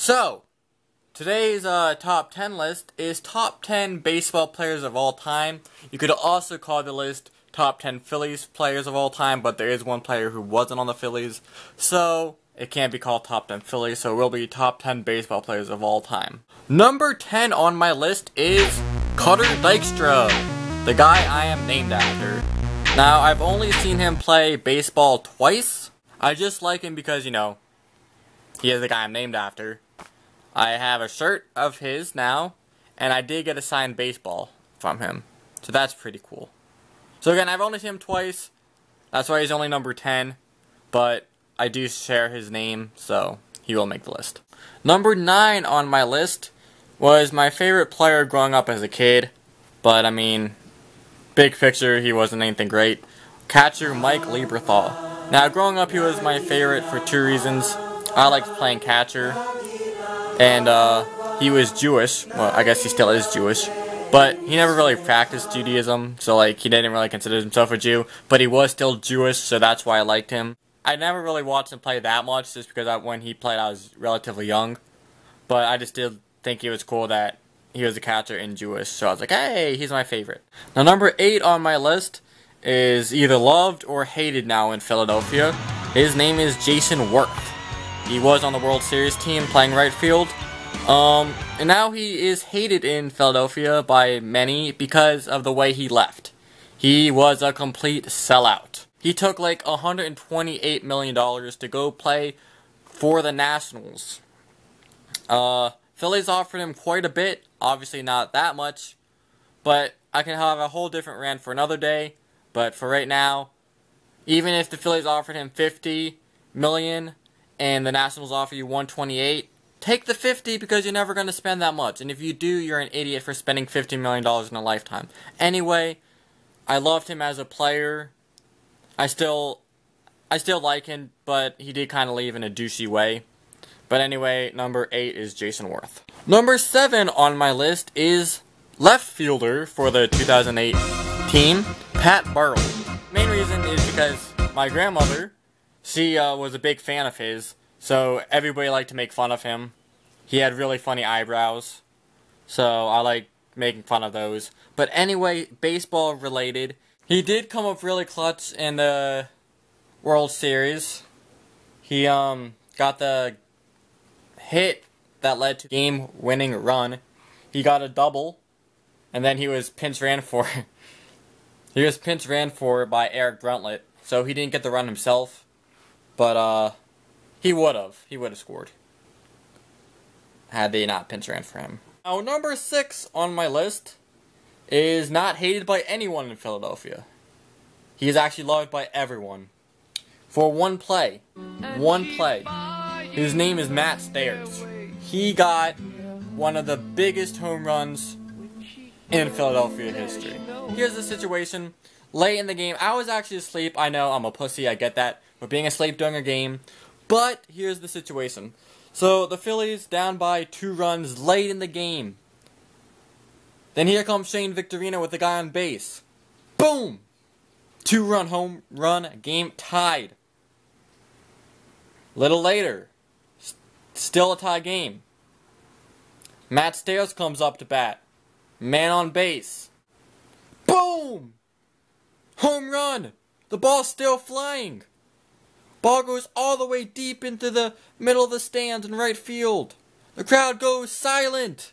So, today's top 10 list is top 10 baseball players of all time. You could also call the list top 10 Phillies players of all time, but there is one player who wasn't on the Phillies, so it can't be called top 10 Phillies, so it will be top 10 baseball players of all time. Number 10 on my list is Cutter Dykstra, the guy I am named after. Now, I've only seen him play baseball twice. I just like him because, you know, he is the guy I'm named after. I have a shirt of his now, and I did get a signed baseball from him. So that's pretty cool. So again, I've only seen him twice. That's why he's only number 10. But I do share his name, so he will make the list. Number 9 on my list was my favorite player growing up as a kid. But, I mean, big picture, he wasn't anything great. Catcher Mike Lieberthal. Now, growing up, he was my favorite for two reasons. I liked playing catcher. And he was Jewish. Well, I guess he still is Jewish. But he never really practiced Judaism, so like he didn't really consider himself a Jew. But he was still Jewish, so that's why I liked him. I never really watched him play that much, just because when he played I was relatively young. But I just did think it was cool that he was a catcher and Jewish, so I was like, hey, he's my favorite. Now number 8 on my list is either loved or hated now in Philadelphia. His name is Jayson Werth. He was on the World Series team playing right field. And now he is hated in Philadelphia by many because of the way he left. He was a complete sellout. He took like $128 million to go play for the Nationals. Phillies offered him quite a bit, obviously not that much, but I can have a whole different rant for another day. But for right now, even if the Phillies offered him $50 million and the Nationals offer you $128, take the 50 because you're never going to spend that much. And if you do, you're an idiot for spending $50 million in a lifetime. Anyway, I loved him as a player. I still like him, but he did kind of leave in a douchey way. But anyway, number 8 is Jayson Werth. Number 7 on my list is left fielder for the 2008 team, Pat Burrell. Main reason is because my grandmother, she was a big fan of his. So everybody liked to make fun of him. He had really funny eyebrows. So I like making fun of those. But anyway, baseball related. He did come up really clutch in the World Series. He got the hit that led to game-winning run. He got a double. And then he was pinch ran for. He was pinch ran for by Eric Bruntlett. So he didn't get the run himself. But he would have scored had they not pinch ran for him. Now, number 6 on my list is not hated by anyone in Philadelphia. He is actually loved by everyone. For one play. His name is Matt Stairs. He got one of the biggest home runs in Philadelphia history. Here's the situation. Late in the game, I was actually asleep. I know, I'm a pussy, I get that. But being asleep during a game. But here's the situation. So the Phillies down by 2 runs late in the game. Then here comes Shane Victorino with the guy on base. Boom! 2-run home run, game tied. Little later, still a tie game. Matt Stairs comes up to bat. Man on base. Boom! Home run! The ball's still flying. Ball goes all the way deep into the middle of the stands in right field. The crowd goes silent.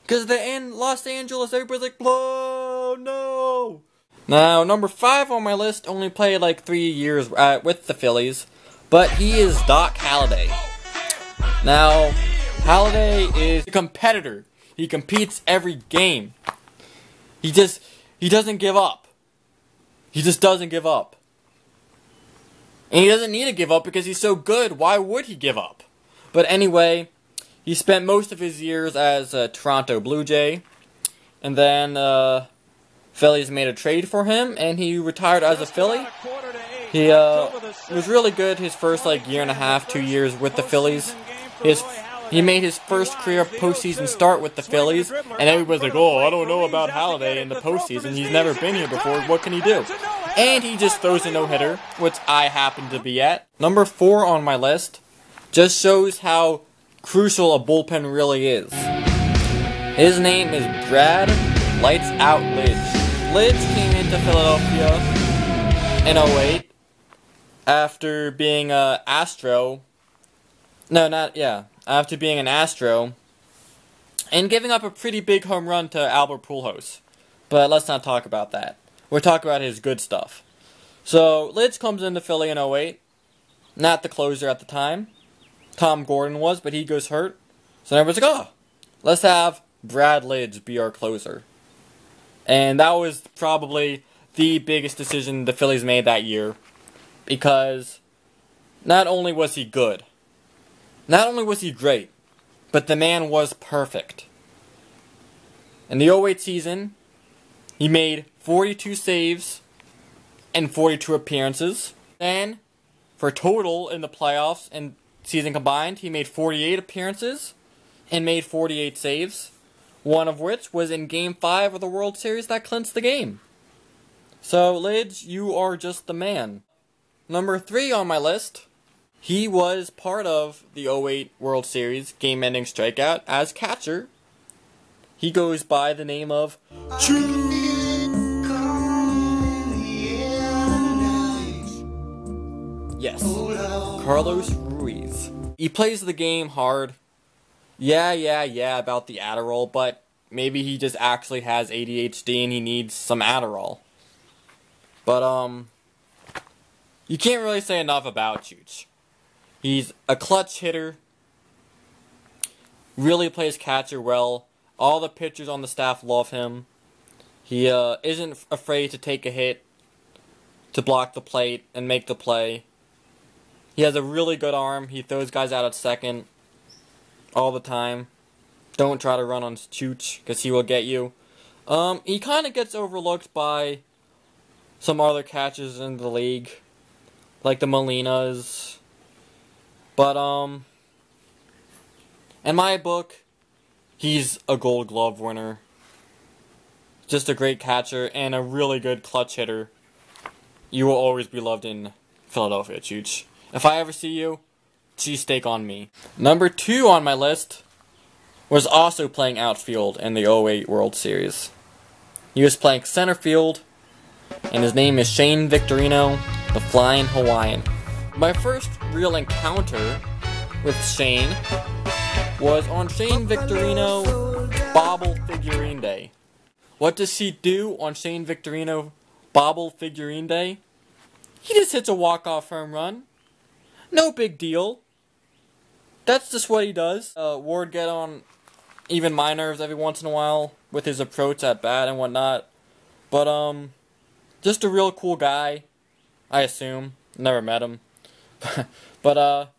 Because they're in Los Angeles, everybody's like, oh no! Now, number 5 on my list only played like 3 years with the Phillies. But he is Doc Halladay. Now, Halladay is a competitor. He competes every game. He doesn't give up. He just doesn't give up. And he doesn't need to give up because he's so good. Why would he give up? But anyway, he spent most of his years as a Toronto Blue Jay. And then Phillies made a trade for him, and he retired as a Philly. He was really good his first year and a half, 2 years with the Phillies. He made his first career postseason start with the Phillies, and everybody's like, oh, I don't know about Halladay in the postseason. He's never been here before. What can he do? And he just throws a no-hitter, which I happen to be at. Number 4 on my list just shows how crucial a bullpen really is. His name is Brad Lights Out Lidge. Lidge came into Philadelphia in 08 after being an Astro. After being an Astro and giving up a pretty big home run to Albert Pujols. But let's not talk about that. We're talking about his good stuff. So, Lidge comes into Philly in 08. Not the closer at the time. Tom Gordon was, but he goes hurt. So everyone's like, oh, let's have Brad Lidge be our closer. And that was probably the biggest decision the Phillies made that year. Because not only was he good, not only was he great, but the man was perfect. In the 08 season, he made 42 saves and 42 appearances. And for total in the playoffs and season combined, he made 48 appearances and made 48 saves. One of which was in Game 5 of the World Series that clinched the game. So, Lidge, you are just the man. Number 3 on my list, he was part of the 08 World Series game-ending strikeout as catcher. He goes by the name of Yes, Carlos Ruiz. He plays the game hard. Yeah about the Adderall, but maybe he just actually has ADHD and he needs some Adderall. But, you can't really say enough about Chooch. He's a clutch hitter, really plays catcher well. All the pitchers on the staff love him. He isn't afraid to take a hit, to block the plate, and make the play. He has a really good arm. He throws guys out at second all the time. Don't try to run on Chooch, because he will get you. He kind of gets overlooked by some other catchers in the league, like the Molinas. But, in my book, he's a Gold Glove winner. Just a great catcher and a really good clutch hitter. You will always be loved in Philadelphia, Chooch. If I ever see you, cheesesteak on me. Number 2 on my list was also playing outfield in the 08 World Series. He was playing center field, and his name is Shane Victorino, the Flying Hawaiian. My first real encounter with Shane was on Shane Victorino Bobble Figurine Day. What does he do on Shane Victorino Bobble Figurine Day? He just hits a walk-off home run. No big deal. That's just what he does. Ward get on even my nerves every once in a while with his approach at bat and whatnot. But, just a real cool guy, I assume. Never met him. But,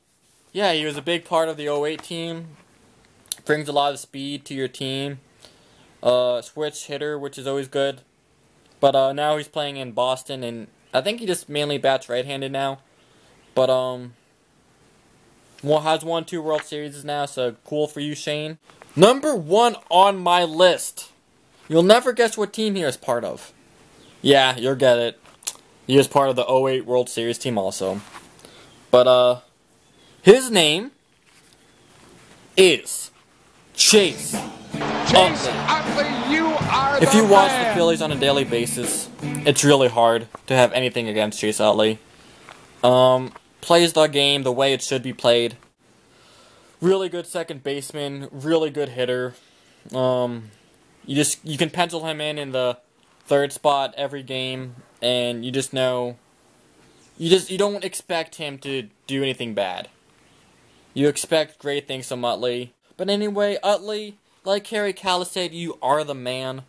yeah, he was a big part of the 08 team. Brings a lot of speed to your team. Switch hitter, which is always good. But, now he's playing in Boston, and I think he just mainly bats right-handed now. But, has won 2 World Series now, so cool for you, Shane. Number 1 on my list. You'll never guess what team he is part of. Yeah, you'll get it. He was part of the 08 World Series team also. But, his name is Chase Utley. If you watch the Phillies on a daily basis, it's really hard to have anything against Chase Utley. Plays the game the way it should be played. Really good second baseman, really good hitter. You can pencil him in the 3rd spot every game, and you just know you don't expect him to do anything bad. You expect great things from Utley. But anyway, Utley, like Harry Kalas said, you are the man.